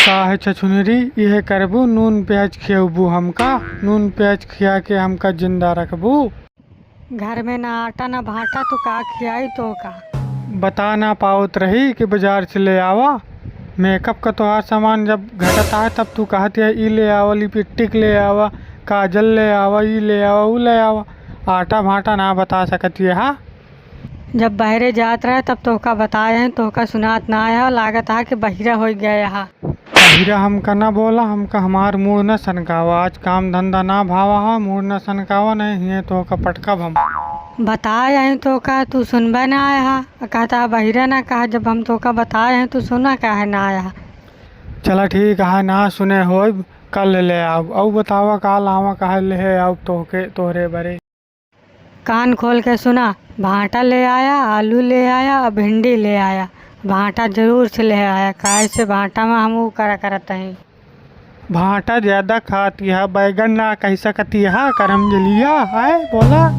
काहे छछुनरी इहे करबू, नून प्याज खियबू हमका, नून प्याज खिया के हमका जिंदा रखबू। घर में ना आटा ना भाटा तो का खियाई तो का। बता ना पावत रही कि बाजार से ले आवा। मेकअप का तोहार सामान जब घटता है तब तू कहती है ई ले आवा, लिपस्टिक ले आवा, काजल ले आवा, ई ले आवा, ऊ ले आवा। आटा भाटा ना बता सकती है। हाँ, जब बहरे जात रहे तब तोहका बताए हैं, तोहका सुनात ना आया, लागत है कि बहिरा हो गया यहाँ। हीरा हमका ना बोला, हमका हमार मूड न सनकावा। आज काम धंधा ना भावा हा, मूड न सनकावा, नहीं है तो का पटकब हम। बताए हैं तोहका तू सुनबे ना आया हा, कहता बहिरा ना कहा। जब हम तोहका बताए हैं तू सुना काहे ना आया। चला ठीक है, ना सुने हो कल ले आओ। और बतावा का लावा कहा ले आओ तोहके तोहरे बरे। कान खोल के सुना, भांटा ले आया, आलू ले आया और भिंडी ले आया। भांटा जरूर से ले आया, काहे से भांटा में हम करत हैं। भाटा ज्यादा खाती है, बैगन ना कह सकती है, करम जलिया है बोला।